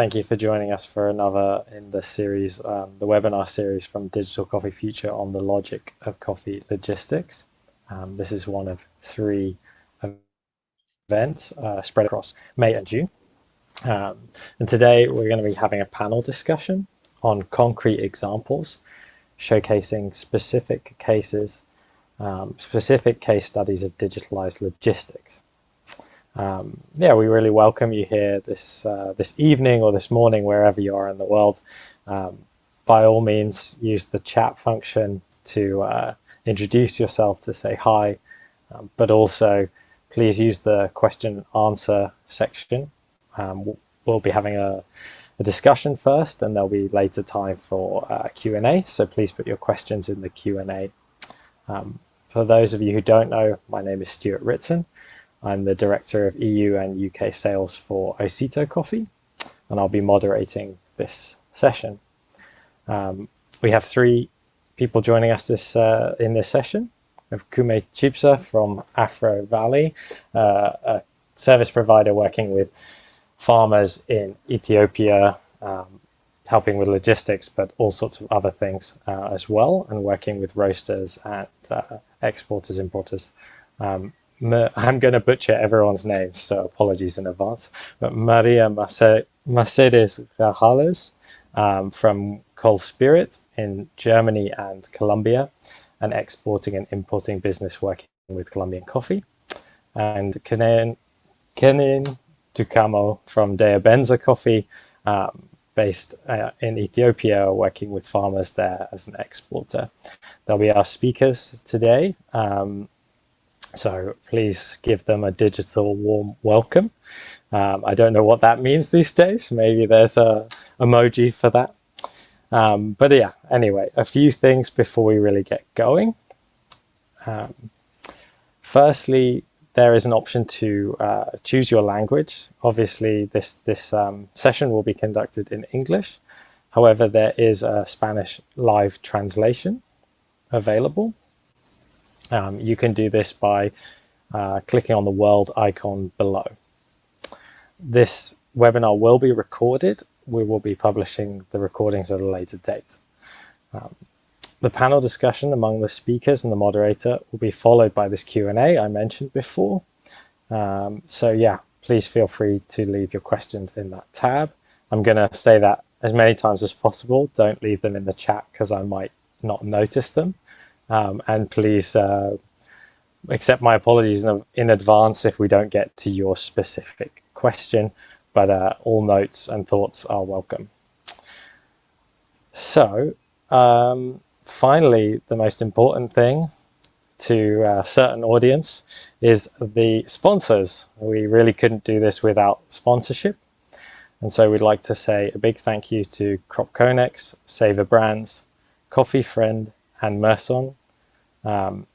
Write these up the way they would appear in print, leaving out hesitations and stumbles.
thank you for joining us for another in the series, the webinar series from Digital Coffee Future on the logic of coffee logistics. This is one of 3 events spread across May and June. And today we're going to be having a panel discussion on concrete examples, showcasing specific cases, specific case studies of digitalized logistics. Yeah, we really welcome you here this evening or this morning, wherever you are in the world. By all means, use the chat function to introduce yourself, to say hi, but also please use the question and answer section. We'll be having a discussion first, and there'll be later time for Q&A, so please put your questions in the Q&A. For those of you who don't know, my name is Stuart Ritson. I'm the Director of EU and UK Sales for Osito Coffee, and I'll be moderating this session. We have 3 people joining us in this session. We have Kume Chibsa from Afrovalley, a service provider working with farmers in Ethiopia, helping with logistics, but all sorts of other things as well, and working with roasters and exporters, importers. I'm going to butcher everyone's names, so apologies in advance. But Maria Mercedes Grajales from Col-Spirit in Germany and Colombia, an exporting and importing business working with Colombian coffee. And Kenean Dukamo from Daye Bensa Coffee, based in Ethiopia, working with farmers there as an exporter. They'll be our speakers today. So please give them a digital warm welcome. I don't know what that means these days. Maybe there's a emoji for that. But yeah, anyway, a few things before we really get going. Firstly, there is an option to choose your language. Obviously, this session will be conducted in English. However, there is a Spanish live translation available. You can do this by clicking on the world icon below. This webinar will be recorded. We will be publishing the recordings at a later date. The panel discussion among the speakers and the moderator will be followed by this Q&A I mentioned before. So yeah, please feel free to leave your questions in that tab. I'm going to say that as many times as possible. Don't leave them in the chat because I might not notice them. And please accept my apologies in advance if we don't get to your specific question, but all notes and thoughts are welcome. So finally, the most important thing to a certain audience is the sponsors. We really couldn't do this without sponsorship. And so we'd like to say a big thank you to Crop Conex, Savor Brands, Coffee Friend, and Merson, and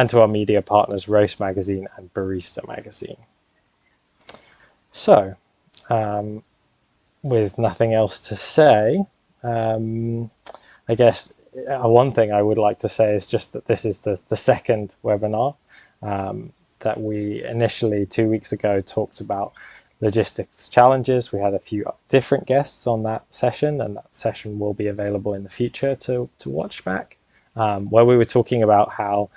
to our media partners Roast Magazine and Barista Magazine. So, with nothing else to say, I guess one thing I would like to say is just that this is the second webinar that we initially 2 weeks ago talked about logistics challenges. We had a few different guests on that session, and that session will be available in the future to watch back. Where we were talking about how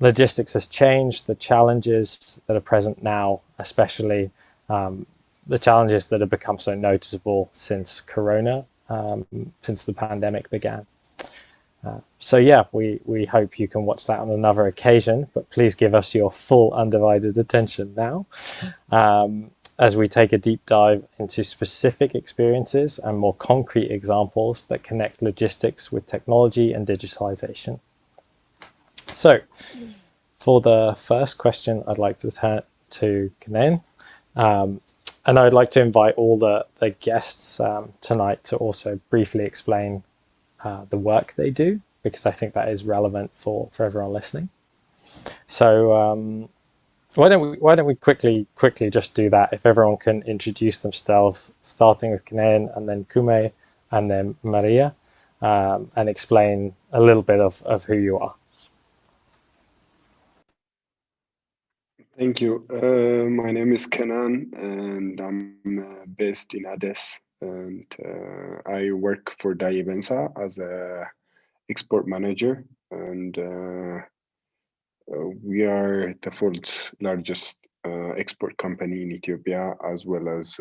logistics has changed, the challenges that are present now, especially the challenges that have become so noticeable since Corona, since the pandemic began. So yeah, we hope you can watch that on another occasion, but please give us your full undivided attention now as we take a deep dive into specific experiences and more concrete examples that connect logistics with technology and digitalization. So for the first question, I'd like to turn to Kenean. And I would like to invite all the guests tonight to also briefly explain the work they do, because I think that is relevant for everyone listening. So why don't we quickly just do that? If everyone can introduce themselves, starting with Kenean and then Kume and then Maria, and explain a little bit of who you are. Thank you. My name is Kenan, and I'm based in Addis. And I work for Daye Bensa as a export manager, and we are the fourth largest export company in Ethiopia, as well as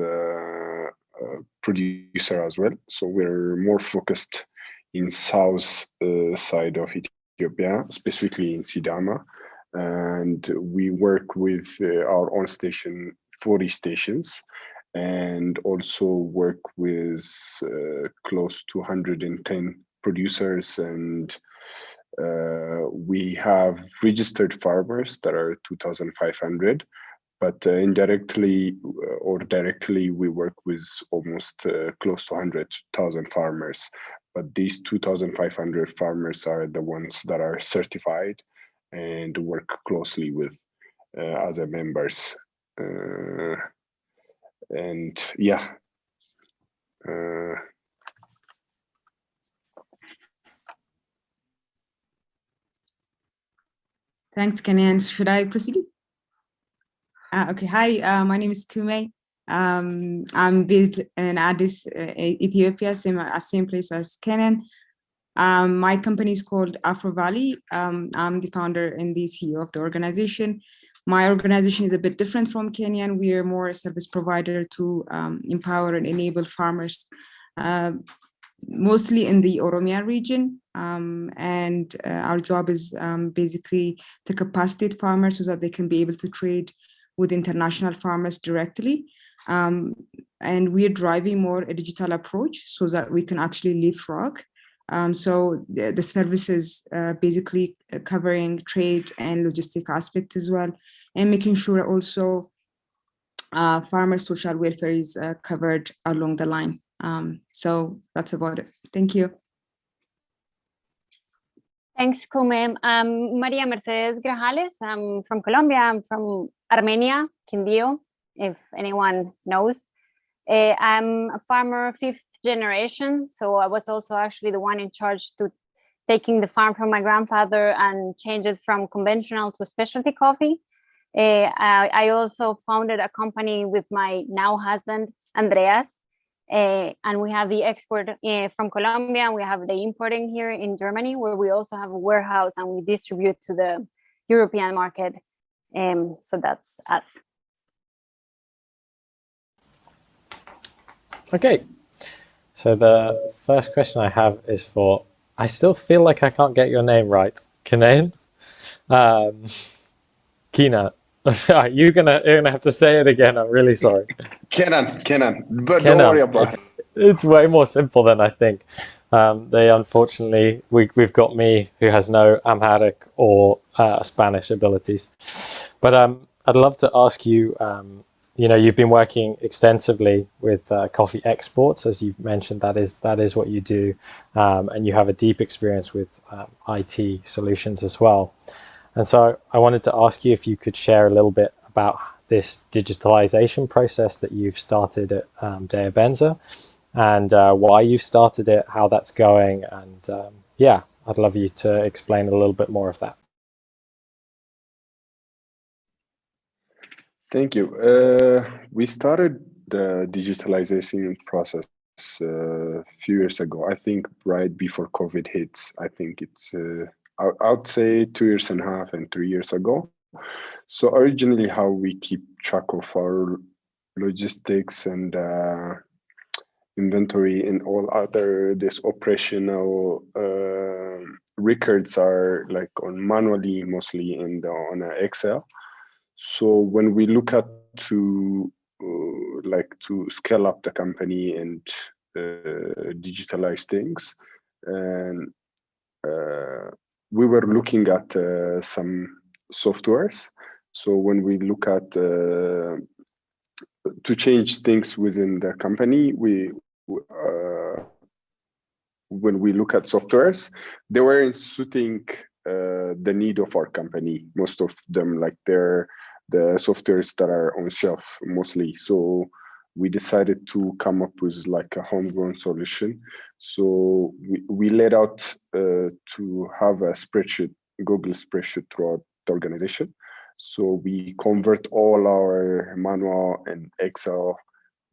producer as well. So we're more focused in south side of Ethiopia, specifically in Sidama, and we work with our own station, 40 stations, and also work with close to 110 producers, and we have registered farmers that are 2,500, but indirectly or directly, we work with almost close to 100,000 farmers. But these 2,500 farmers are the ones that are certified and work closely with other members. And yeah. Thanks, Kenan. Should I proceed? Okay. Hi, my name is Kume. I'm based in Addis, Ethiopia, same place as Kenan. My company is called Afrovalley. I'm the founder and the CEO of the organization. My organization is a bit different from Kenyan. We are more a service provider to empower and enable farmers, mostly in the Oromia region. And our job is basically to capacitate farmers so that they can be able to trade with international farmers directly. And we're driving more a digital approach so that we can actually leapfrog. So the services basically covering trade and logistic aspect as well, and making sure also farmer social welfare is covered along the line. So that's about it. Thank you. Thanks, Kume. I'm Maria Mercedes Grajales. I'm from Colombia. I'm from Armenia, Quindío, if anyone knows. I'm a farmer, 5th generation, so I was also actually the one in charge to taking the farm from my grandfather and changes from conventional to specialty coffee. I also founded a company with my now husband, Andreas, and we have the export from Colombia, and we have the importing here in Germany, where we also have a warehouse and we distribute to the European market. So that's us. Okay, so the first question I have is for, I still feel like I can't get your name right, Kenan? Kina. You're gonna have to say it again. I'm really sorry. Kenan, but Kenan. don't worry about it. It's way more simple than I think. They unfortunately, we've got me who has no Amharic or Spanish abilities. But I'd love to ask you, you've been working extensively with coffee exports, as you've mentioned. That is what you do, and you have a deep experience with IT solutions as well. And so I wanted to ask you if you could share a little bit about this digitalization process that you've started at Daye Bensa, and why you started it, how that's going, and yeah, I'd love you to explain a little bit more of that. Thank you. We started the digitalization process a few years ago. I think right before COVID hits. I think it's I would say 2.5 years and 3 years ago. So originally, how we keep track of our logistics and inventory and all other this operational records are like on manually mostly and on Excel. So when we look at to to scale up the company and digitalize things, and we were looking at some softwares. So when we look at to change things within the company, when we look at softwares, they weren't suiting the need of our company. Most of them, like they're the softwares that are on shelf mostly. So we decided to come up with like a homegrown solution. So we laid out to have a spreadsheet, Google spreadsheet throughout the organization. So we convert all our manual and Excel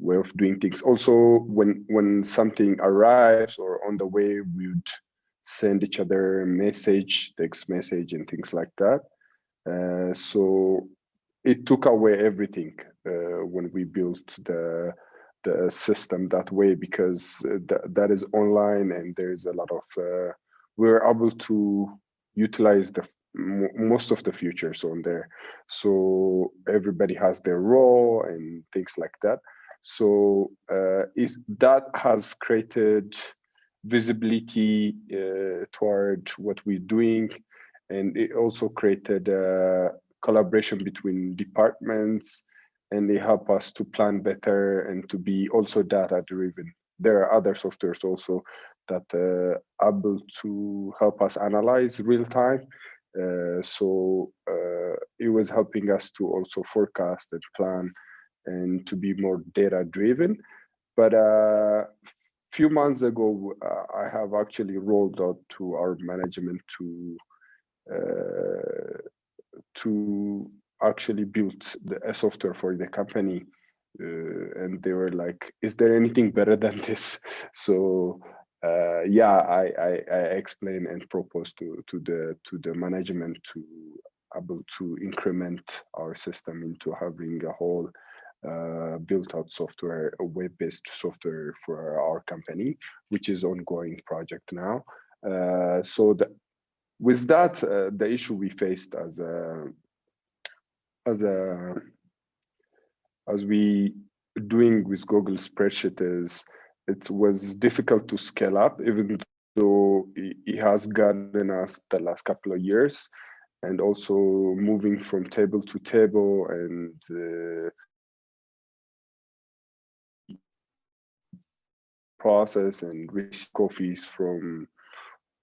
way of doing things. Also, when something arrives or on the way, we would send each other message, text message, and things like that. So it took away everything when we built the system that way, because that is online and there's a lot of we're able to utilize the most of the features on there. So everybody has their role and things like that. So that has created visibility toward what we're doing, and it also created collaboration between departments, and they help us to plan better and to be also data driven. There are other softwares also that able to help us analyze real time. So it was helping us to also forecast and plan and to be more data driven. But few months ago, I have actually rolled out to our management to actually build a software for the company, and they were like, "Is there anything better than this?" So yeah, I explained and proposed to the management to able to increment our system into having a whole built out software, a web-based software for our company, which is ongoing project now. So with that, the issue we faced as we doing with Google Spreadsheet is it was difficult to scale up, even though it has gotten us the last couple of years, and also moving from table to table and process and receive coffees from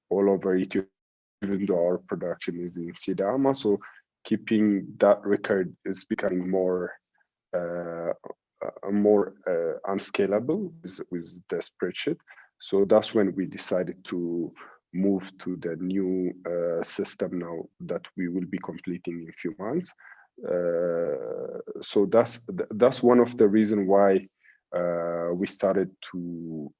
all over Ethiopia, even though our production is in Sidama. So keeping that record is becoming more unscalable with the spreadsheet. So that's when we decided to move to the new system now that we will be completing in a few months. So that's one of the reasons why we started to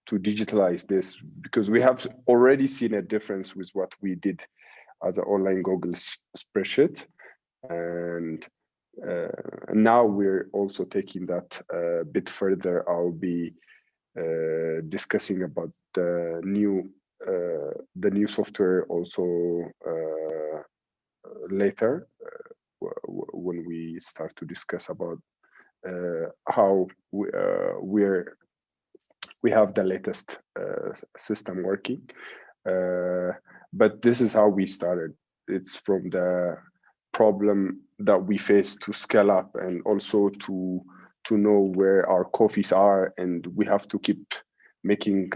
digitalize this, because we have already seen a difference with what we did as an online Google spreadsheet, and now we're also taking that a bit further. I'll be discussing about the new software also later when we start to discuss about how we have the latest system working. But this is how we started. It's from the problem that we face to scale up, and also to know where our coffees are, and we have to keep making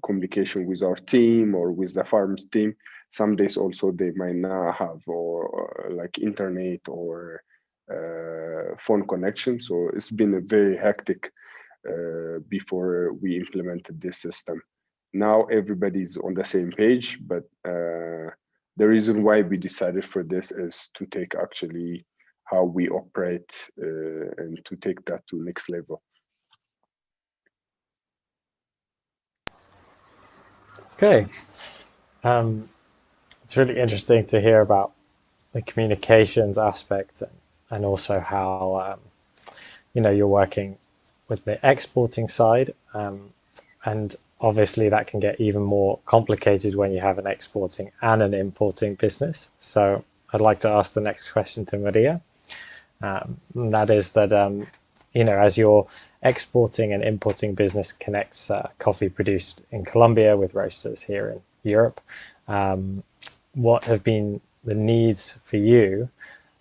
communication with our team or with the farms team. Some days also they might not have or like internet or phone connection. So it's been a very hectic before we implemented this system. Now everybody's on the same page, but the reason why we decided for this is to take actually how we operate and to take that to next level. Okay. It's really interesting to hear about the communications aspect, and also how you're working with the exporting side, and obviously that can get even more complicated when you have an exporting and an importing business. So I'd like to ask the next question to Maria. And that is that as your exporting and importing business connects coffee produced in Colombia with roasters here in Europe, what have been the needs for you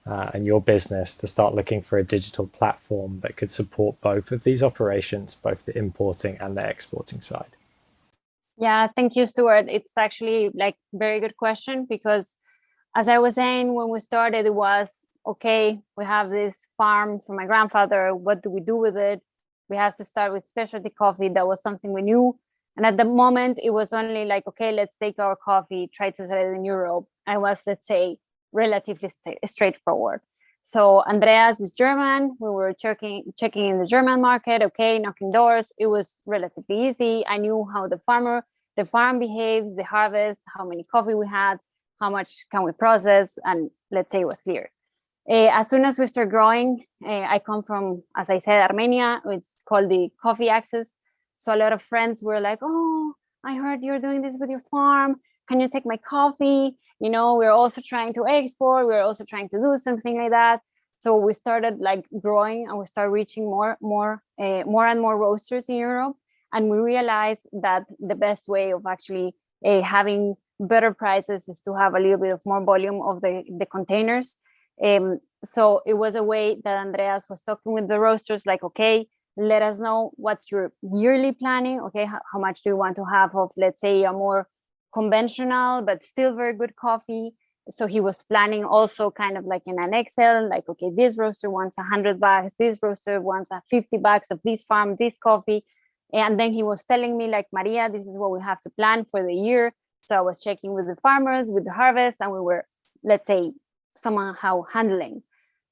and your business to start looking for a digital platform that could support both of these operations, both the importing and the exporting side? Yeah, thank you, Stuart. It's actually like very good question, because as I was saying, when we started, it was, okay, we have this farm from my grandfather. What do we do with it? We have to start with specialty coffee. That was something we knew. And at the moment, it was only like, okay, let's take our coffee, try to sell it in Europe. I was, let's say, relatively straightforward. So Andreas is German. We were checking in the German market, okay, knocking doors. It was relatively easy. I knew how the farm behaves, the harvest, how many coffee we had, how much can we process, and let's say it was clear. As soon as we start growing, I come from, as I said, Armenia. It's called the coffee access. So a lot of friends were like, oh, I heard you're doing this with your farm. Can you take my coffee? You know, we're also trying to export. We're also trying to do something like that. So we started like growing, and we started reaching more and more roasters in Europe. And we realized that the best way of actually having better prices is to have a little bit of more volume of the containers. So it was a way that Andreas was talking with the roasters, like, okay, let us know what's your yearly planning. Okay, how much do you want to have of, let's say, a more conventional but still very good coffee? So he was planning also kind of like in an Excel, like, okay, this roaster wants 100 bags, this roaster wants 50 bags of this farm, this coffee. And then he was telling me, like, Maria, this is what we have to plan for the year. So I was checking with the farmers, with the harvest, and we were, let's say, somehow handling.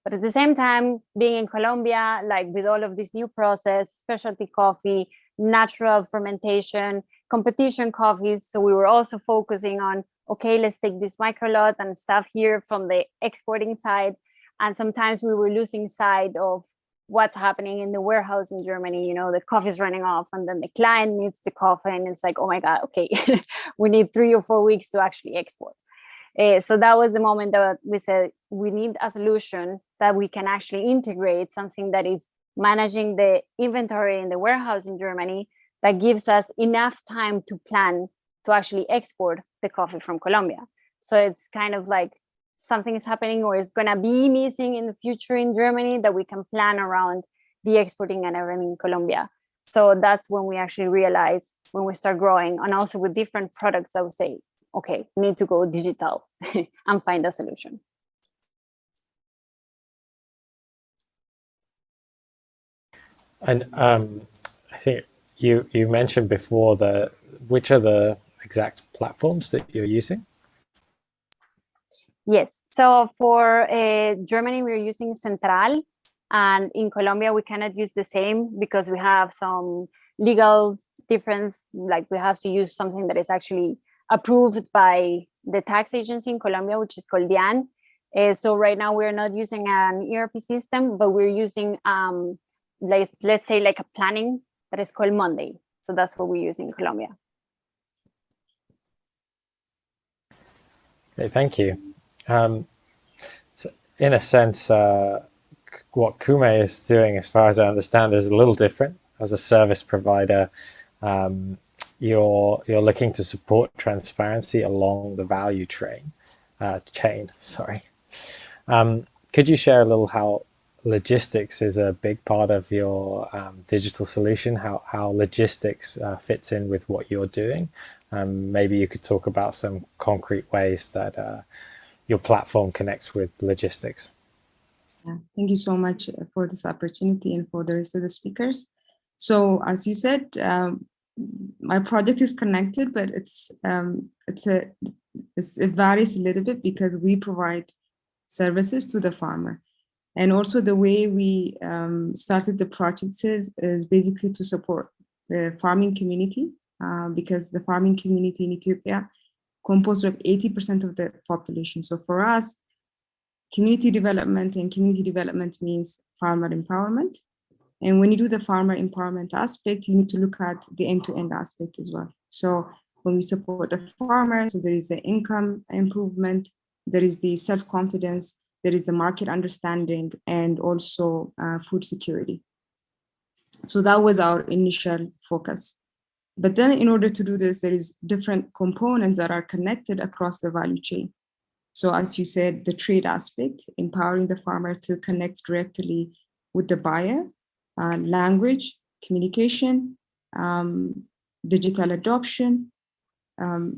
But at the same time, being in Colombia, like with all of this new process, specialty coffee, natural fermentation, competition coffees. So we were also focusing on, okay, let's take this micro lot and stuff here from the exporting side. And sometimes we were losing sight of what's happening in the warehouse in Germany. You know, the coffee's running off, and then the client needs the coffee, and it's like, oh my God, okay, we need 3 or 4 weeks to actually export. So that was the moment that we said we need a solution that we can actually integrate, something that is managing the inventory in the warehouse in Germany, that gives us enough time to plan to actually export the coffee from Colombia. So it's kind of like something is happening or is going to be missing in the future in Germany, that we can plan around the exporting and everything in Colombia. So that's when we actually realize, when we start growing, and also with different products, I would say, okay, need to go digital and find a solution. And I think you mentioned before which are the exact platforms that you're using? Yes. So for Germany, we're using Central, and in Colombia, we cannot use the same because we have some legal difference. Like, we have to use something that is actually approved by the tax agency in Colombia, which is called DIAN. So right now we're not using an ERP system, but we're using, let's say, like a planning that is called Monday. So that's what we use in Colombia. Okay, thank you. So in a sense, what Kume is doing, as far as I understand, is a little different. As a service provider, you're looking to support transparency along the value chain. Sorry. Could you share a little how logistics is a big part of your digital solution? How logistics fits in with what you're doing? Maybe you could talk about some concrete ways that your platform connects with logistics. Yeah, thank you so much for this opportunity and for the rest of the speakers. So, as you said, my project is connected, but it varies a little bit because we provide services to the farmer, and also the way we started the project is basically to support the farming community, because the farming community in Ethiopia composed of 80% of the population. So for us, community development means farmer empowerment. And when you do the farmer empowerment aspect, you need to look at the end-to-end aspect as well. So when we support the farmer, so there is the income improvement, there is the self-confidence, there is the market understanding, and also food security. So that was our initial focus. But then in order to do this, there is different components that are connected across the value chain. So as you said, the trade aspect, empowering the farmer to connect directly with the buyer, language, communication, digital adoption.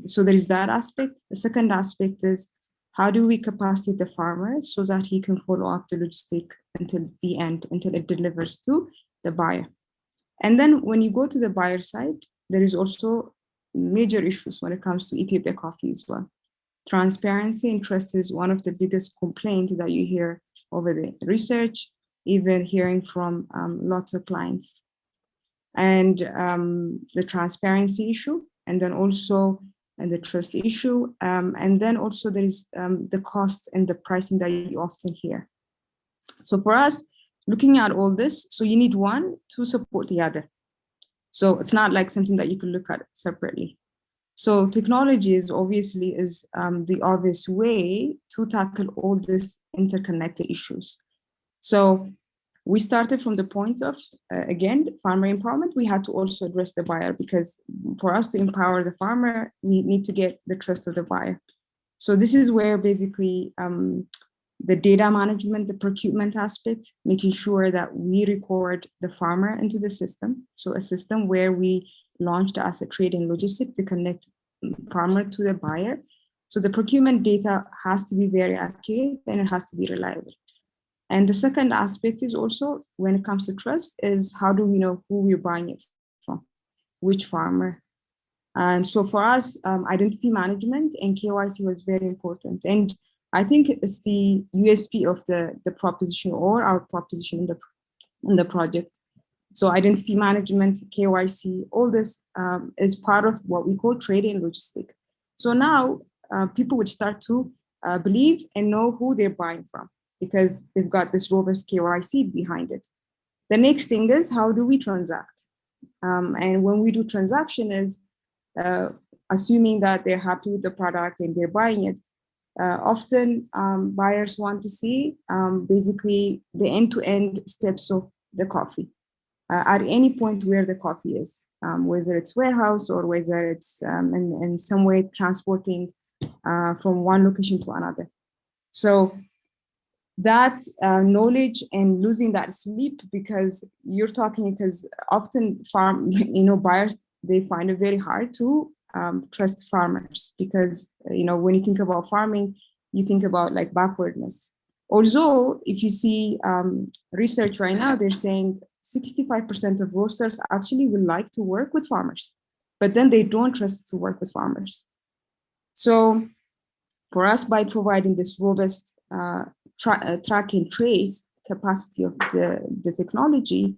So there is that aspect. The second aspect is, how do we capacitate the farmer so that he can follow up the logistic until the end, until it delivers to the buyer? And then when you go to the buyer side, there is also major issues when it comes to Ethiopia coffee as well. Transparency and trust is one of the biggest complaints that you hear over the research, even hearing from lots of clients. And the transparency issue, and then also the trust issue, and then also there is the cost and the pricing that you often hear. So for us, looking at all this, so you need one to support the other. So it's not like something that you can look at separately. So technology is obviously the obvious way to tackle all these interconnected issues. So we started from the point of, again, farmer empowerment. We had to also address the buyer, because for us to empower the farmer, we need to get the trust of the buyer. So this is where basically the data management, the procurement aspect, making sure that we record the farmer into the system. So a system where we launched as a trade and logistics to connect farmer to the buyer. So the procurement data has to be very accurate and it has to be reliable. And the second aspect is also, when it comes to trust, is how do we know who we're buying it from, which farmer? And so for us, identity management and KYC was very important. And I think it's the USP of the proposition, or our proposition in the project. So identity management, KYC, all this is part of what we call trade and logistics. So now people would start to believe and know who they're buying from, because they've got this robust KYC behind it. The next thing is, how do we transact? And when we do transaction is assuming that they're happy with the product and they're buying it. Often buyers want to see basically the end-to-end steps of the coffee at any point where the coffee is, whether it's warehouse or whether it's in some way transporting from one location to another. So that knowledge and losing that sleep, because you're talking, because often buyers, they find it very hard to trust farmers, because when you think about farming, you think about like backwardness. Although if you see research right now, they're saying 65% of roasters actually would like to work with farmers, but then they don't trust to work with farmers. So for us, by providing this robust track and trace capacity of the technology,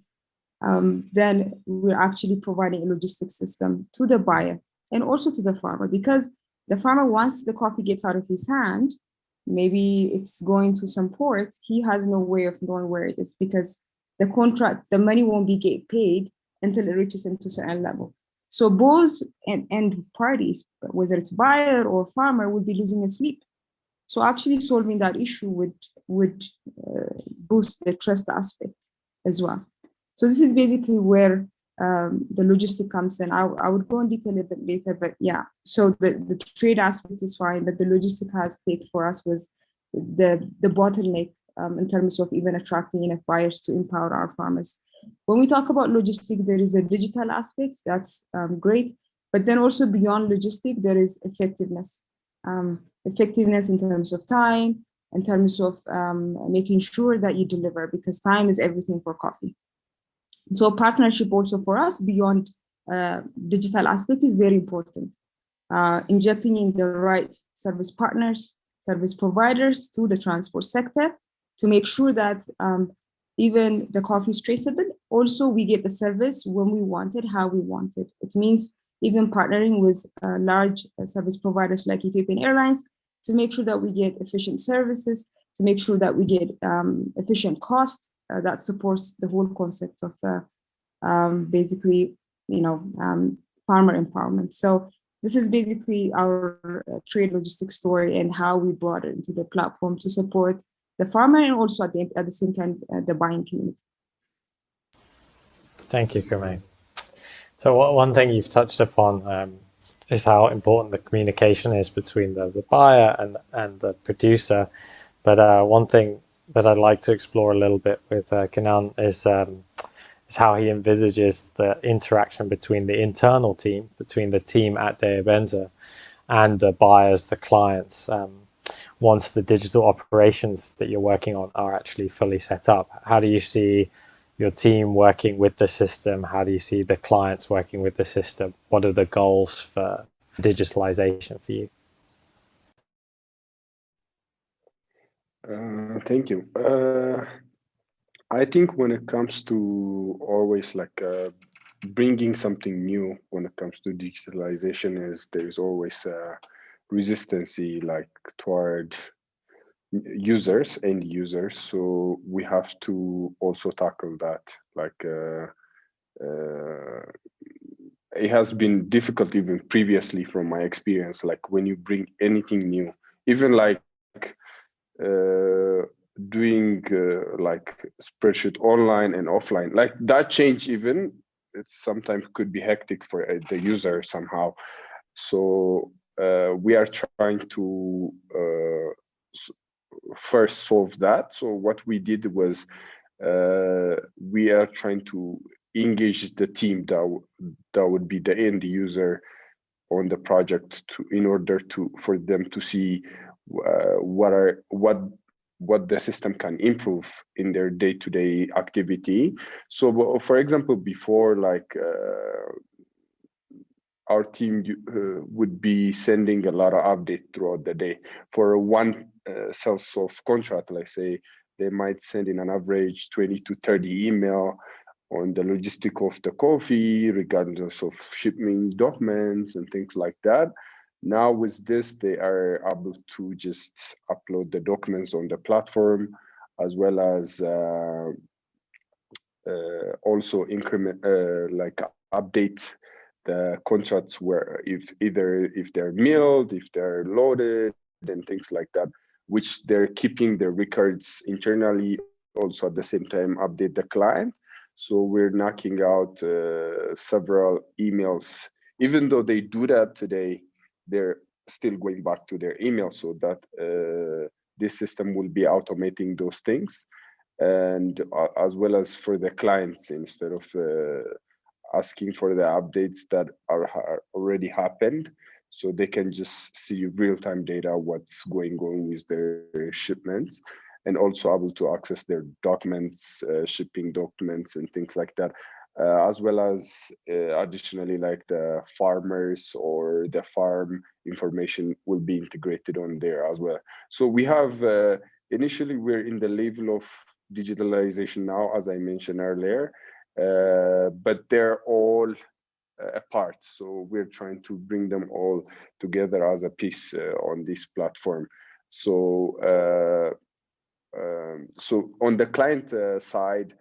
then we're actually providing a logistics system to the buyer and also to the farmer, because the farmer, once the coffee gets out of his hand, maybe it's going to some port, he has no way of knowing where it is, because the money won't be get paid until it reaches into a certain level. So both end parties, whether it's buyer or farmer, would be losing sleep. So actually solving that issue would boost the trust aspect as well. So this is basically where the logistic comes in. I would go in detail a bit later, but yeah. So the trade aspect is fine, but the logistic aspect for us was the bottleneck in terms of even attracting enough buyers to empower our farmers. When we talk about logistic, there is a digital aspect that's great, but then also beyond logistic, there is effectiveness. Effectiveness in terms of time, in terms of making sure that you deliver, because time is everything for coffee. So partnership also for us beyond digital aspect is very important. Injecting in the right service partners, service providers to the transport sector to make sure that even the coffee is traceable. Also, we get the service when we want it, how we want it. It means even partnering with large service providers like Ethiopian Airlines to make sure that we get efficient services, to make sure that we get efficient cost that supports the whole concept of basically, farmer empowerment. So this is basically our trade logistics story and how we brought it into the platform to support the farmer and also at the same time the buying community. Thank you, Kume. So one thing you've touched upon is how important the communication is between the buyer and the producer. But one thing that I'd like to explore a little bit with Kenean is how he envisages the interaction between the internal team, between the team at Daye Bensa and the buyers, the clients, once the digital operations that you're working on are actually fully set up. How do you see your team working with the system? How do you see the clients working with the system? What are the goals for digitalization for you? Thank you. I think when it comes to always like bringing something new when it comes to digitalization is there's always resistance like toward users, end users. So we have to also tackle that. Like it has been difficult even previously from my experience. Like when you bring anything new, even like doing like spreadsheet online and offline, like that change even it sometimes could be hectic for the user somehow. So we are trying to first solve that. So what we did was we are trying to engage the team that would be the end user on the project to, in order to for them to see what the system can improve in their day-to-day activity. So for example, before like our team would be sending a lot of updates throughout the day. For one sales of contract, let's say, they might send in an average 20 to 30 email on the logistic of the coffee, regardless of shipping documents and things like that. Now with this, they are able to just upload the documents on the platform, as well as also increment, like update the contracts where if they're milled, if they're loaded, and things like that, which they're keeping the records internally. Also at the same time, update the client. So we're knocking out several emails. Even though they do that today, they're still going back to their email, so that this system will be automating those things, and as well as for the clients, instead of asking for the updates that are already happened, so they can just see real-time data what's going on with their shipments, and also able to access their documents, shipping documents and things like that, as well as additionally like the farmers or the farm information will be integrated on there as well. So we have initially we're in the level of digitalization now, as I mentioned earlier, but they're all apart. So we're trying to bring them all together as a piece on this platform. So on the client side,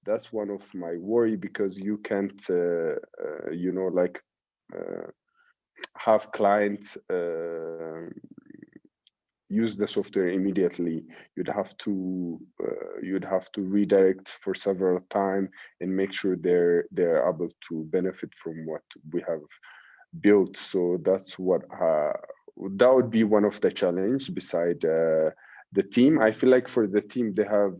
that's one of my worry, because you can't, like have clients use the software immediately. You'd have to redirect for several time and make sure they're able to benefit from what we have built. So that's what that would be one of the challenge beside the team. I feel like for the team, they have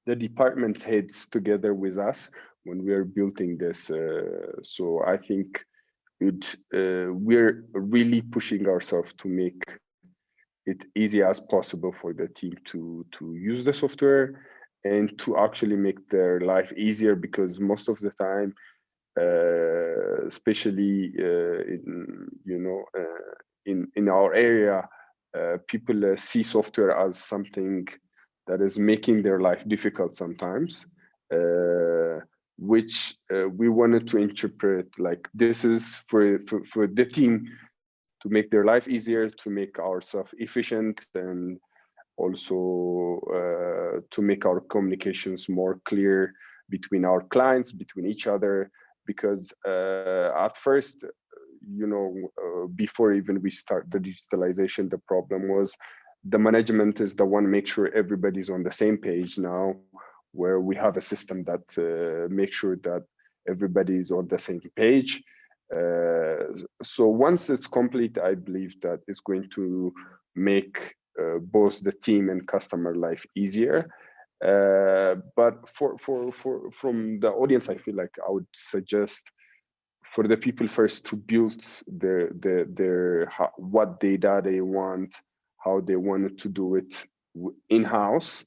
the department heads together with us when we are building this. So I think we're really pushing ourselves to make it easy as possible for the team to use the software and to actually make their life easier, because most of the time, especially in our area, people see software as something that is making their life difficult sometimes, which we wanted to interpret like this is for the team to make their life easier, to make ourselves efficient, and also to make our communications more clear between our clients, between each other. Because at first, before even we start the digitalization, the problem was the management is the one make sure everybody's on the same page. Now, where we have a system that makes sure that everybody's on the same page. So once it's complete, I believe that it's going to make both the team and customer life easier. But from the audience, I feel like I would suggest for the people first to build their what data they want, how they wanted to do it in-house,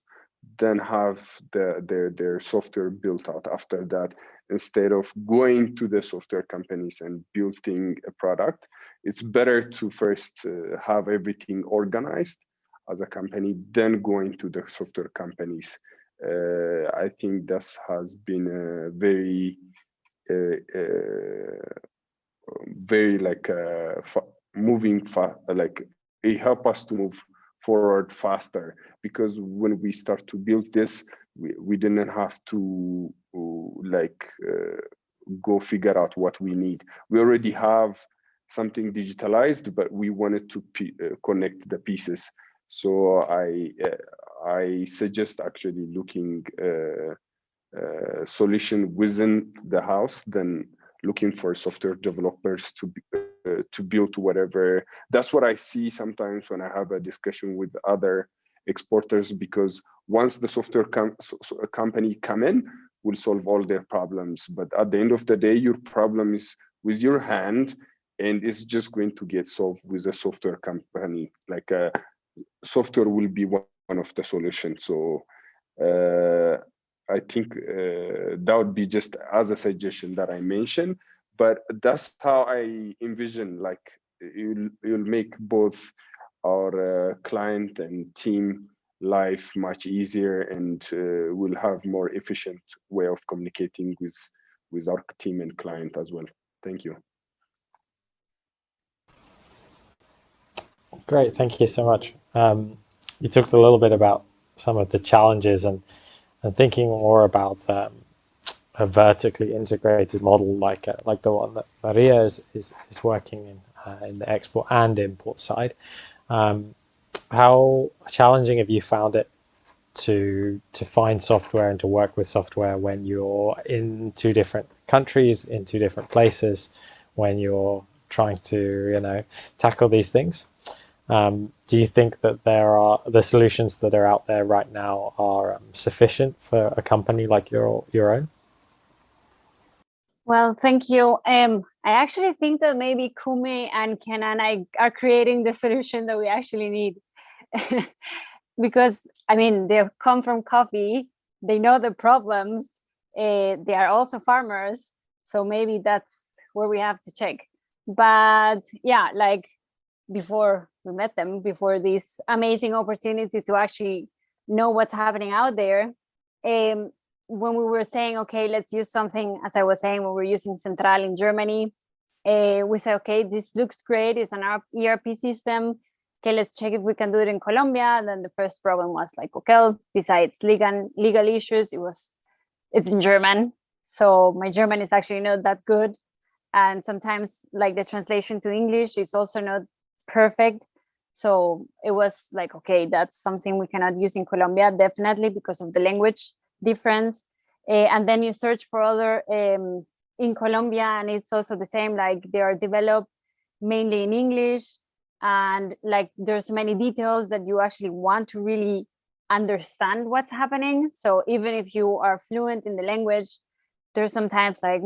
then have their software built out after that, instead of going to the software companies and building a product. It's better to first have everything organized, as a company, then going to the software companies. I think this has been a very very like moving fast, like it helped us to move forward faster, because when we start to build this, we didn't have to like go figure out what we need. We already have something digitalized, but we wanted to connect the pieces. So I suggest actually looking solution within the house than looking for software developers to build whatever. That's what I see sometimes when I have a discussion with other exporters, because once the software company come in, will solve all their problems. But at the end of the day, your problem is with your hand, and it's just going to get solved with a software company. Like software will be one of the solutions. So I think that would be just as a suggestion that I mentioned, but that's how I envision, like you'll make both our client and team life much easier, and we'll have more efficient way of communicating with our team and client as well. Thank you. Great, thank you so much. You talked a little bit about some of the challenges and thinking more about a vertically integrated model like the one that Maria is working in the export and import side. How challenging have you found it to find software and to work with software when you're in two different countries, in two different places, when you're trying to tackle these things? Do you think that the solutions that are out there right now are sufficient for a company like your own? Well, thank you. I actually think that maybe Kume and Kenean are creating the solution that we actually need. Because, I mean, they come from coffee, they know the problems, they are also farmers, so maybe that's where we have to check. But yeah, like before we met them, before this amazing opportunity to actually know what's happening out there, when we were saying, okay, let's use something, as I was saying, when we're using Central in Germany, we said, okay, this looks great, it's an ERP system. Okay, let's check if we can do it in Colombia. And then the first problem was like, okay, besides legal issues, it's in German. So my German is actually not that good. And sometimes like the translation to English is also not perfect. So it was like, okay, that's something we cannot use in Colombia, definitely because of the language difference. And then you search for other in Colombia, and it's also the same, like they are developed mainly in English. And like there's many details that you actually want to really understand what's happening. So even if you are fluent in the language, there's sometimes like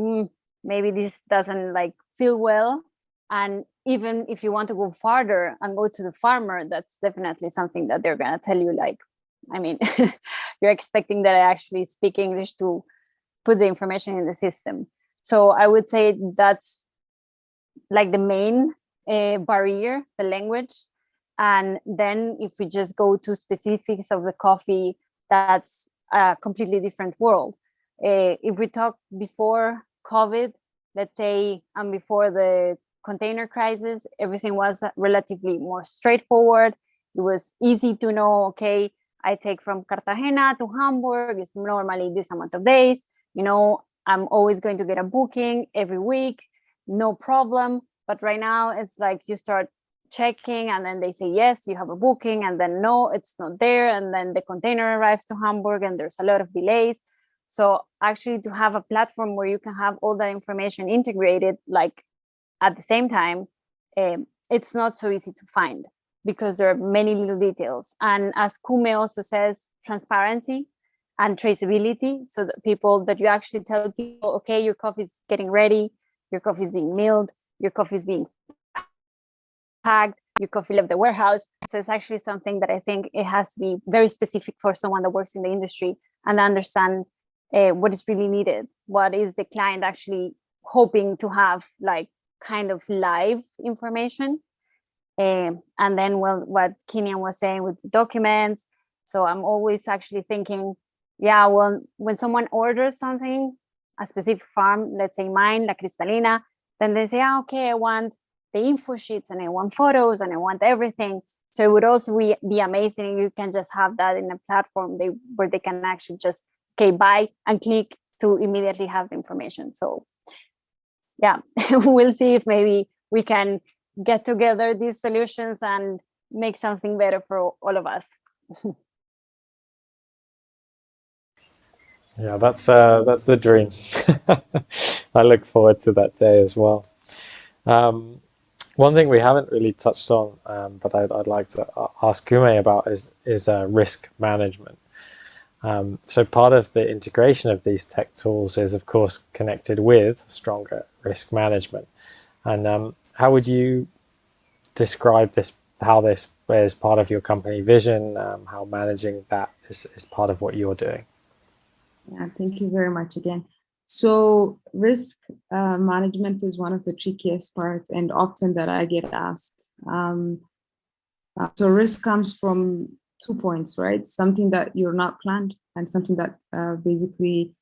maybe this doesn't like feel well. And even if you want to go farther and go to the farmer, that's definitely something that they're gonna tell you, like, I mean, you're expecting that I actually speak English to put the information in the system. So I would say that's like the main barrier, the language. And then if we just go to specifics of the coffee, that's a completely different world. If we talk before COVID, let's say, and before the container crisis, everything was relatively more straightforward. It was easy to know, okay, I take from Cartagena to Hamburg, it's normally this amount of days, I'm always going to get a booking every week, no problem. But right now it's like you start checking and then they say, yes, you have a booking, and then no, it's not there. And then the container arrives to Hamburg and there's a lot of delays. So actually to have a platform where you can have all that information integrated, like at the same time, it's not so easy to find because there are many little details. And as Kume also says, transparency and traceability, so that you actually tell people, okay, your coffee is getting ready, your coffee is being milled, your coffee is being packed, your coffee left the warehouse. So it's actually something that I think it has to be very specific for someone that works in the industry and understand what is really needed. What is the client actually hoping to have, like kind of live information? And then, well, what Kenean was saying with the documents. So I'm always actually thinking, yeah, well, when someone orders something, a specific farm, let's say mine, La Cristalina, then they say, okay, I want the info sheets and I want photos and I want everything. So it would also be amazing if you can just have that in a platform where they can actually just, okay, buy and click to immediately have the information. So yeah, we'll see if maybe we can get together these solutions and make something better for all of us. Yeah, that's the dream. I look forward to that day as well. One thing we haven't really touched on, but I'd like to ask Kume about is risk management. So part of the integration of these tech tools is, of course, connected with stronger risk management. And how would you describe this? How this is part of your company vision? How managing that is part of what you're doing? Yeah, thank you very much again. So risk management is one of the trickiest parts, and often that I get asked. So risk comes from 2 points, right? Something that you're not planned and something that basically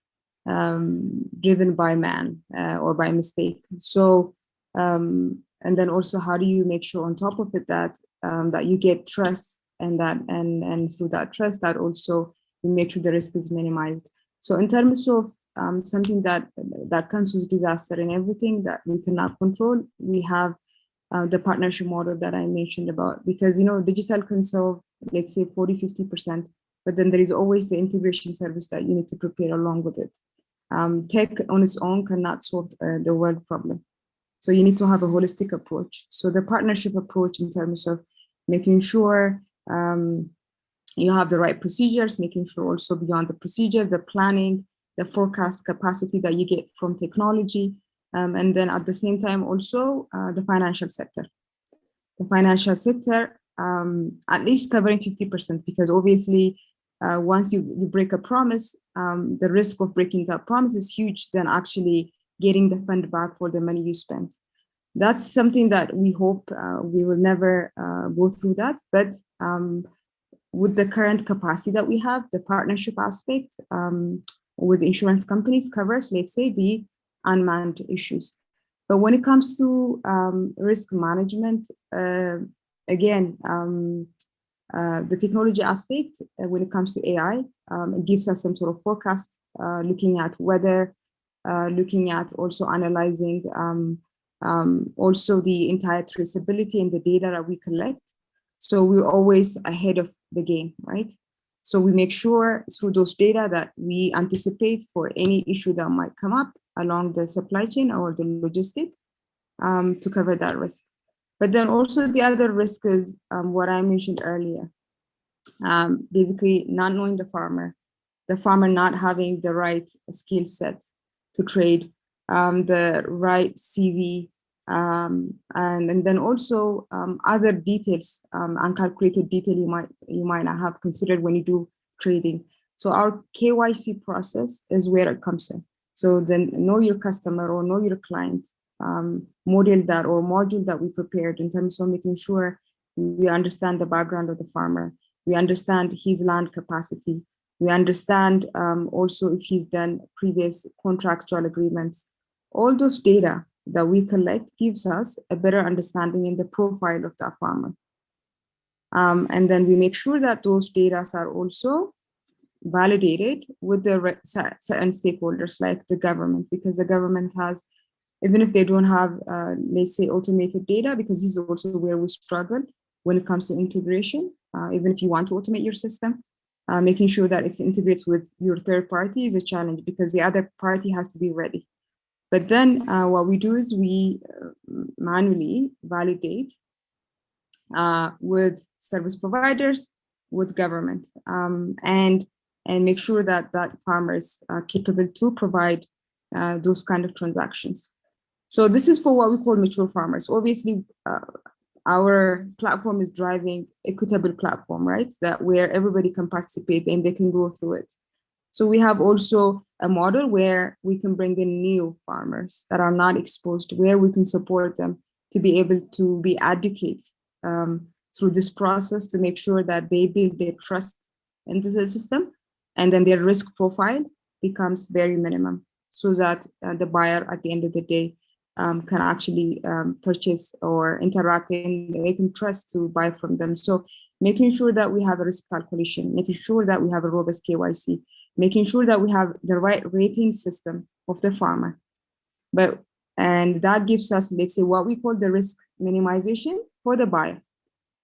driven by man or by mistake. So, and then also, how do you make sure on top of it that that you get trust, and that and through that trust that also you make sure the risk is minimized. So in terms of something that comes with disaster and everything that we cannot control, we have the partnership model that I mentioned about, because digital can solve, let's say, 40-50%, but then there is always the integration service that you need to prepare along with it. Tech on its own cannot solve the world problem. So you need to have a holistic approach. So the partnership approach in terms of making sure you have the right procedures, making sure also beyond the procedure, the planning, the forecast capacity that you get from technology, and then at the same time also the financial sector. The financial sector, at least covering 50%, because obviously once you break a promise, the risk of breaking that promise is huge than actually getting the fund back for the money you spent. That's something that we hope we will never go through that, but with the current capacity that we have, the partnership aspect with insurance companies covers, let's say, the unmanned issues. But when it comes to risk management, again, the technology aspect, when it comes to AI, it gives us some sort of forecast, looking at weather, looking at also analyzing also the entire traceability and the data that we collect. So we're always ahead of the game, right? So we make sure through those data that we anticipate for any issue that might come up along the supply chain or the logistic to cover that risk. But then also the other risk is what I mentioned earlier, basically not knowing the farmer not having the right skill set to trade, the right CV, and then also other details, uncalculated detail you might not have considered when you do trading. So our KYC process is where it comes in. So then know your customer or know your client, module that we prepared in terms of making sure we understand the background of the farmer, we understand his land capacity, we understand also if he's done previous contractual agreements. All those data that we collect gives us a better understanding in the profile of that farmer. And then we make sure that those data are also validated with the certain stakeholders like the government, because the government has, even if they don't have, let's say, automated data, because this is also where we struggle when it comes to integration. Even if you want to automate your system, making sure that it integrates with your third party is a challenge because the other party has to be ready. But then what we do is we manually validate with service providers, with government, and make sure that that farmer is capable to provide those kind of transactions. So this is for what we call mature farmers. Obviously, our platform is driving equitable platform, right? That where everybody can participate and they can go through it. So we have also a model where we can bring in new farmers that are not exposed, where we can support them to be able to be advocates through this process to make sure that they build their trust into the system, and then their risk profile becomes very minimum, so that the buyer at the end of the day can actually purchase or interact, and they can trust to buy from them. So making sure that we have a risk calculation, making sure that we have a robust KYC, making sure that we have the right rating system of the farmer. And that gives us, let's say, what we call the risk minimization for the buyer.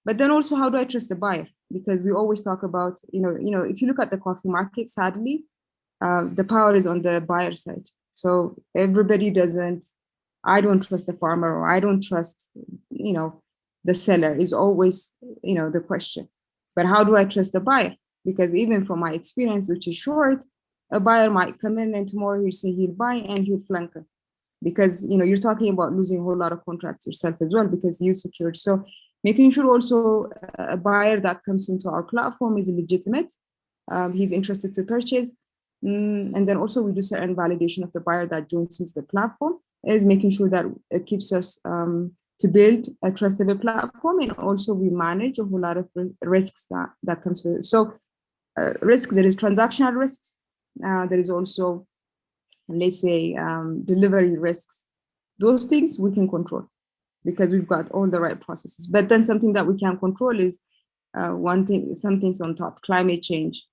But then also, how do I trust the buyer? Because we always talk about, if you look at the coffee market, sadly, the power is on the buyer side. So everybody I don't trust the farmer, or I don't trust, the seller is always, the question. But how do I trust the buyer? Because even from my experience, which is short, a buyer might come in and tomorrow he'll say he'll buy and he'll flunk it. Because, you're talking about losing a whole lot of contracts yourself as well, because you secured. So making sure also a buyer that comes into our platform is legitimate, he's interested to purchase. And then also we do certain validation of the buyer that joins into the platform, is making sure that it keeps us to build a trustable platform. And also we manage a whole lot of risks that comes with it. So risk, there is transactional risks. There is also, let's say, delivery risks. Those things we can control because we've got all the right processes. But then something that we can control is some things on top, climate change,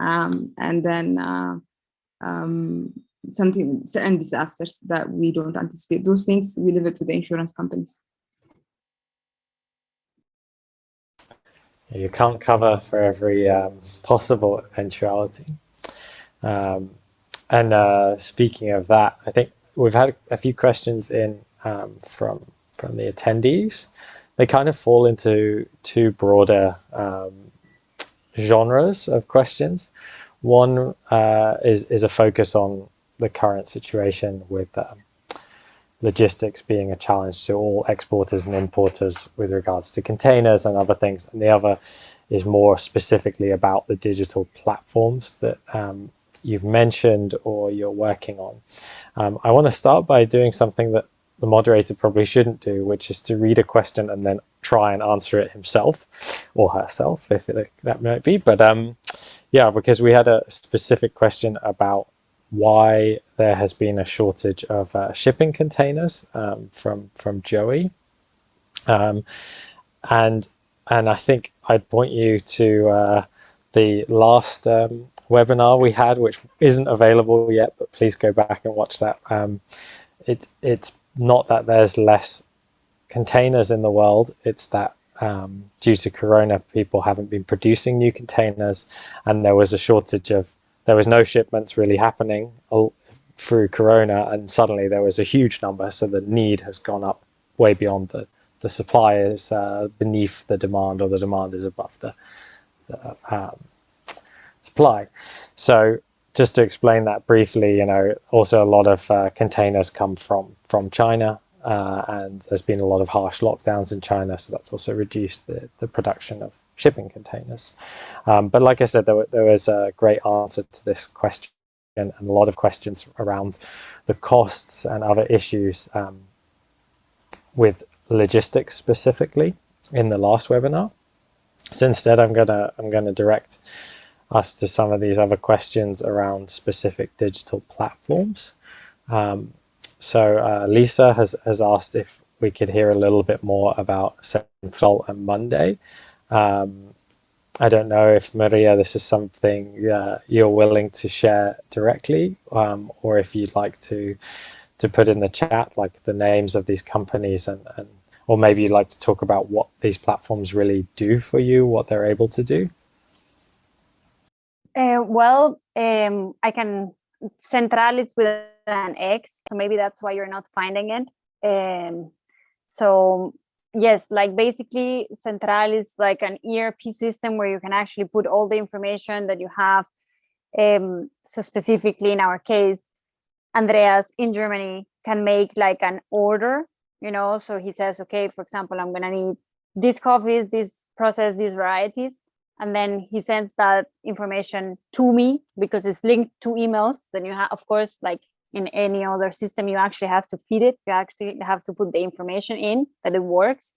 and then certain disasters that we don't anticipate. Those things we leave it to the insurance companies. You can't cover for every possible eventuality. And speaking of that, I think we've had a few questions in from the attendees. They kind of fall into two broader genres of questions. One is a focus on the current situation with logistics being a challenge to all exporters and importers with regards to containers and other things. And the other is more specifically about the digital platforms that you've mentioned or you're working on. I want to start by doing something that the moderator probably shouldn't do, which is to read a question and then try and answer it himself or herself, if that might be. But yeah, because we had a specific question about why there has been a shortage of shipping containers from Joey, and I think I'd point you to the last webinar we had, which isn't available yet, but please go back and watch that. It's not that there's less containers in the world, it's that due to Corona, people haven't been producing new containers, and there was a shortage of, there was no shipments really happening through Corona, and suddenly there was a huge number, so the need has gone up way beyond the supply is beneath the demand, or the demand is above the supply. So just to explain that briefly, also a lot of containers come from China, and there's been a lot of harsh lockdowns in China, so that's also reduced the production of shipping containers. But like I said, there was a great answer to this question, and a lot of questions around the costs and other issues with logistics specifically in the last webinar. So instead, I'm gonna direct us to some of these other questions around specific digital platforms. So Lisa has asked if we could hear a little bit more about Central and Monday. I don't know if, Maria, this is something you're willing to share directly, or if you'd like to put in the chat, like the names of these companies, or maybe you'd like to talk about what these platforms really do for you, what they're able to do. I can. Central is with an X, so maybe that's why you're not finding it. So yes, like basically Central is like an ERP system where you can actually put all the information that you have. So specifically in our case, Andreas in Germany can make like an order, so he says, okay, for example, I'm gonna need these coffees, this process, these varieties. And then he sends that information to me because it's linked to emails. Then you have, of course, like in any other system, you actually have to feed it. You actually have to put the information in that it works.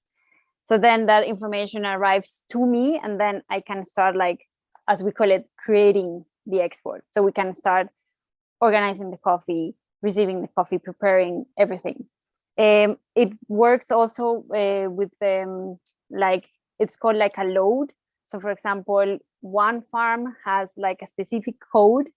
So then that information arrives to me, and then I can start, like, as we call it, creating the export. So we can start organizing the coffee, receiving the coffee, preparing everything. It works also with like, it's called like a load. So for example, one farm has like a specific code,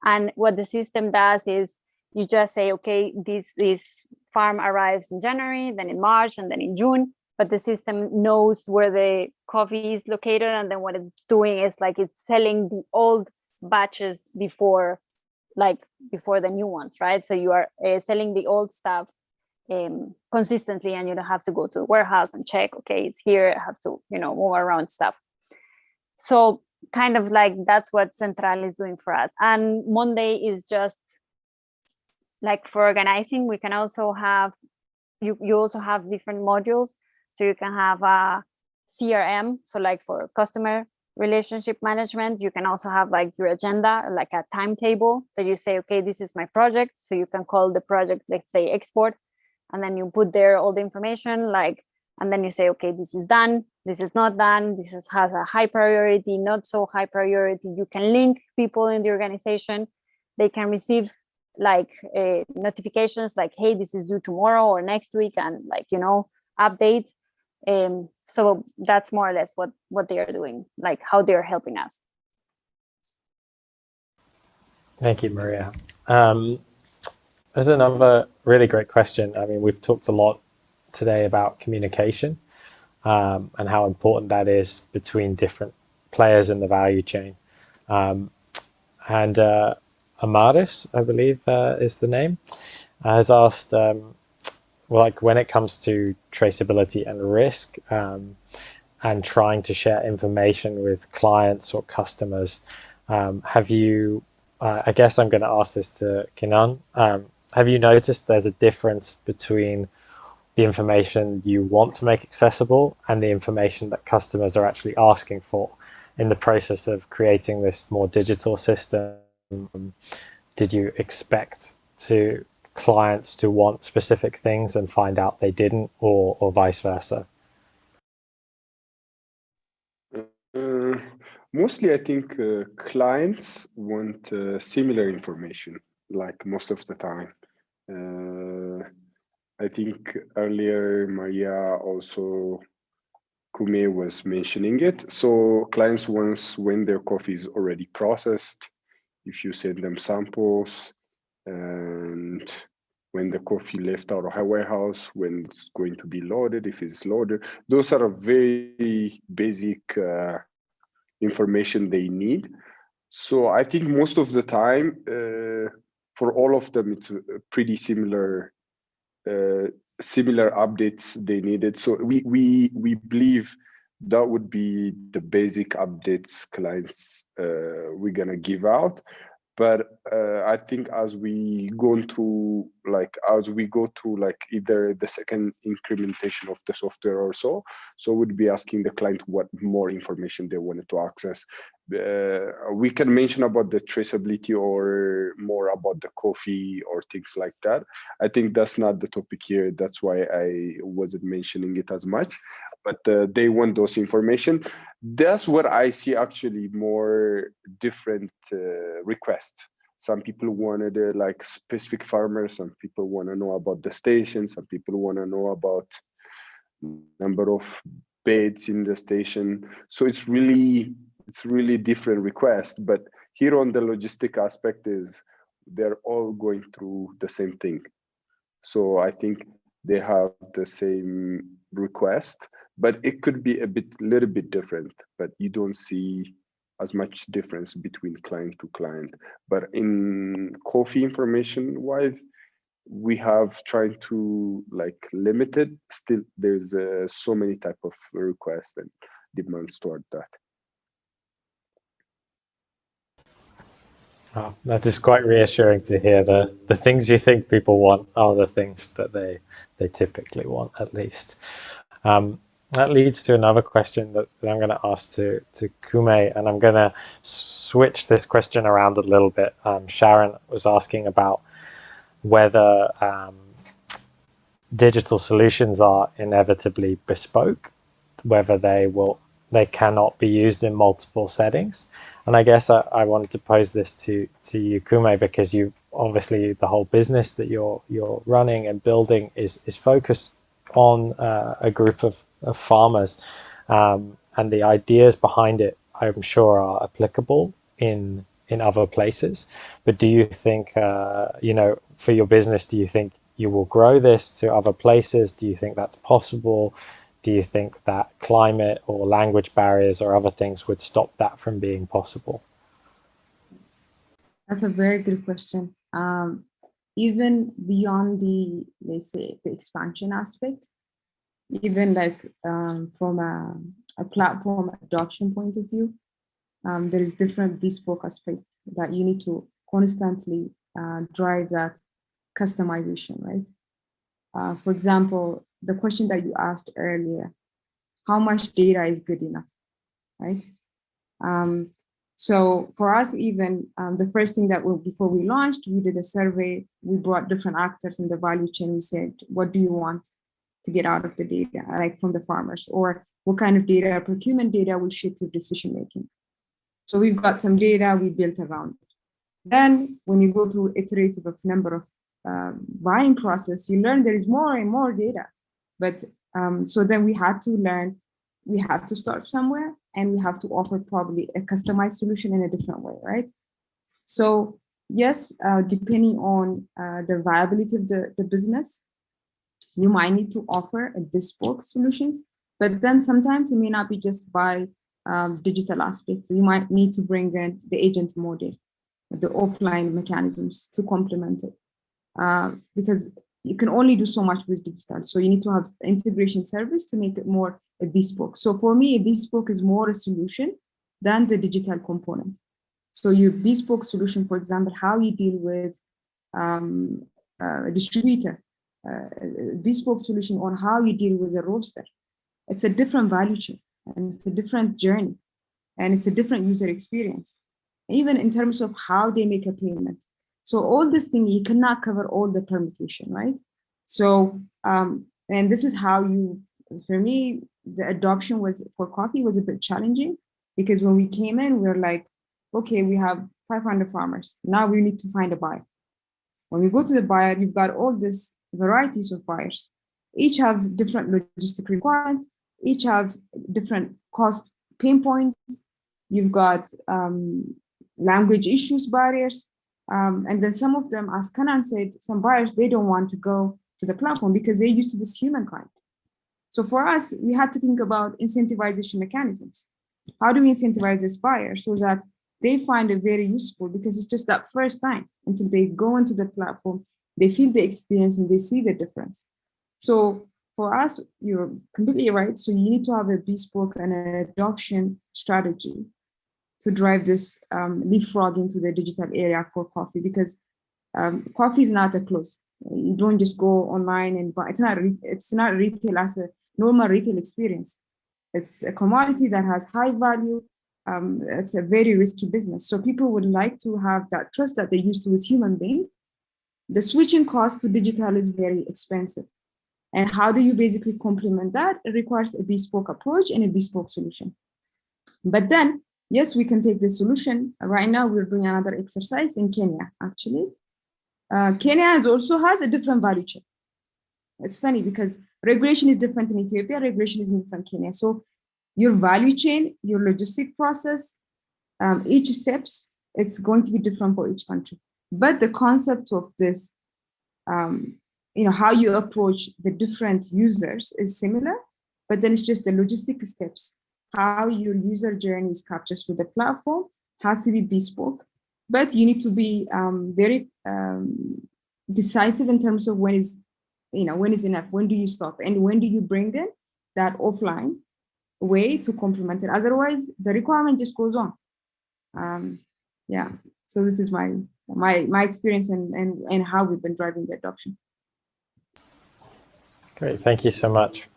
and what the system does is you just say, okay, this farm arrives in January, then in March, and then in June, but the system knows where the coffee is located, and then what it's doing is like it's selling the old batches before the new ones, right? So you are selling the old stuff consistently, and you don't have to go to the warehouse and check, okay, it's here, I have to, move around stuff. So kind of like that's what Central is doing for us. And Monday is just like for organizing. We can also have, you also have different modules. So you can have a CRM, so like for customer relationship management. You can also have like your agenda, like a timetable that you say, okay, this is my project. So you can call the project, let's say, export, and then you put there all the information, like, and then you say, okay, this is done, this is not done, has a high priority, not so high priority. You can link people in the organization. They can receive like notifications like, hey, this is due tomorrow or next week, and like, update. So that's more or less what they are doing, like how they're helping us. Thank you, Maria. There's another really great question. I mean, we've talked a lot today about communication and how important that is between different players in the value chain. And Amaris, I believe is the name, has asked, like when it comes to traceability and risk and trying to share information with clients or customers, have you, I guess I'm going to ask this to Kenean, have you noticed there's a difference between the information you want to make accessible and the information that customers are actually asking for in the process of creating this more digital system? Did you expect clients to want specific things and find out they didn't, or vice versa? Mostly, I think clients want similar information, like most of the time. I think earlier Maria also Kume was mentioning it. So clients once when their coffee is already processed, if you send them samples, and when the coffee left out of our warehouse, when it's going to be loaded, if it's loaded, those are a very basic information they need. So I think most of the time, for all of them, it's pretty similar updates they needed. So we believe that would be the basic updates clients we're gonna give out. But I think as we go through either the second incrementation of the software or so we'd be asking the client what more information they wanted to access. We can mention about the traceability or more about the coffee or things like that. I think that's not the topic here. That's why I wasn't mentioning it as much. But they want those information. That's what I see actually more different requests. Some people wanted like specific farmers. Some people want to know about the station. Some people want to know about number of beds in the station. So it's really different requests. But here on the logistic aspect is they're all going through the same thing. So I think they have the same request, but it could be little bit different, but you don't see as much difference between client to client. But in coffee information wise, we have tried to like limit it. Still, there's so many type of requests and demands toward that. Oh, that is quite reassuring to hear. The things you think people want are the things that they typically want, at least. That leads to another question that I'm going to ask to Kume, and I'm going to switch this question around a little bit. Sharon was asking about whether digital solutions are inevitably bespoke, whether they cannot be used in multiple settings. And I guess I wanted to pose this to you, Kume, because you obviously the whole business that you're running and building is focused on a group of farmers, and the ideas behind it, I'm sure, are applicable in other places. But do you think, for your business, do you think you will grow this to other places? Do you think that's possible? Do you think that climate or language barriers or other things would stop that from being possible? That's a very good question. Even beyond the, let's say, the expansion aspect, even like from a platform adoption point of view, there is different bespoke aspect that you need to constantly drive that customization, right? For example, the question that you asked earlier, how much data is good enough, right? So for us, even the first thing that before we launched, we did a survey. We brought different actors in the value chain. We said, what do you want to get out of the data, like from the farmers, or what kind of data, procurement data will shape your decision making? So we've got some data we built around it. Then when you go through iterative of number of buying process, you learn there is more and more data. But so then we had to learn, we have to start somewhere, and we have to offer probably a customized solution in a different way, right? So yes, depending on the viability of the business, you might need to offer a bespoke solutions, but then sometimes it may not be just by digital aspects. You might need to bring in the agent model, the offline mechanisms to complement it, because you can only do so much with digital. So you need to have integration service to make it more a bespoke. So for me, a bespoke is more a solution than the digital component. So your bespoke solution, for example, how you deal with a distributor, bespoke solution on how you deal with a roaster. It's a different value chain, and it's a different journey, and it's a different user experience, even in terms of how they make a payment. So all this thing, you cannot cover all the permutation, right? So, and this is how for me, the adoption for coffee was a bit challenging, because when we came in, we were like, okay, we have 500 farmers. Now we need to find a buyer. When we go to the buyer, you've got all these varieties of buyers. Each have different logistic requirements, each have different cost pain points. You've got language issues, barriers. And then some of them, as Kenean said, some buyers, they don't want to go to the platform because they're used to this humankind. So for us, we had to think about incentivization mechanisms. How do we incentivize this buyer so that they find it very useful, because it's just that first time until they go into the platform, they feel the experience and they see the difference. So for us, you're completely right. So you need to have a bespoke and an adoption strategy to drive this leapfrog into the digital area for coffee, because coffee is not a close. You don't just go online and buy. It's not retail as a normal retail experience. It's a commodity that has high value. It's a very risky business. So people would like to have that trust that they used to with human being. The switching cost to digital is very expensive. And how do you basically complement that? It requires a bespoke approach and a bespoke solution. But then, yes, we can take this solution. Right now, we're doing another exercise in Kenya, actually. Kenya also has a different value chain. It's funny because regulation is different in Ethiopia, regulation is different in Kenya. So your value chain, your logistic process, each steps, it's going to be different for each country. But the concept of this, how you approach the different users is similar, but then it's just the logistic steps. How your user journey is captured through the platform has to be bespoke, but you need to be very decisive in terms of when is enough, when do you stop, and when do you bring in that offline way to complement it. Otherwise, the requirement just goes on. So this is my experience and how we've been driving the adoption. Great, thank you so much.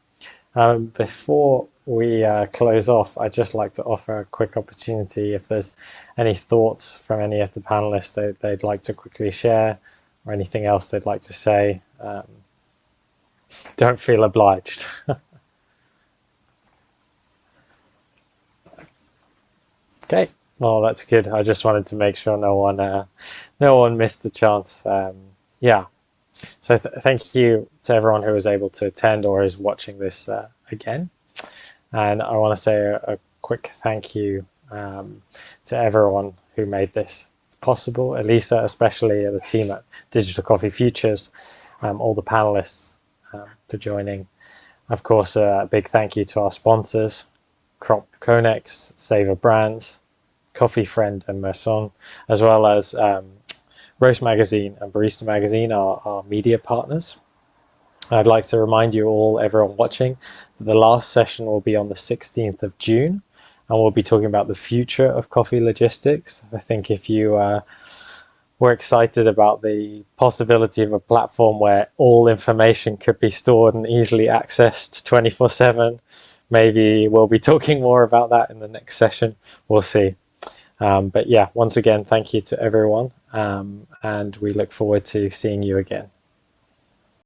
Before we close off, I'd just like to offer a quick opportunity if there's any thoughts from any of the panelists that they'd like to quickly share, or anything else they'd like to say. Don't feel obliged. Okay, well, that's good. I just wanted to make sure no one missed the chance. Yeah. So thank you to everyone who was able to attend or is watching this again. And I want to say a quick thank you to everyone who made this possible. Elisa, especially the team at Digital Coffee Futures, all the panelists for joining. Of course, a big thank you to our sponsors, Crop Conex, Savor Brands, Coffee Friend and Merson, as well as Roast Magazine and Barista Magazine, our media partners. I'd like to remind you all, everyone watching, that the last session will be on the 16th of June, and we'll be talking about the future of coffee logistics. I think if you were excited about the possibility of a platform where all information could be stored and easily accessed 24/7, maybe we'll be talking more about that in the next session. We'll see. But yeah, once again, thank you to everyone, and we look forward to seeing you again.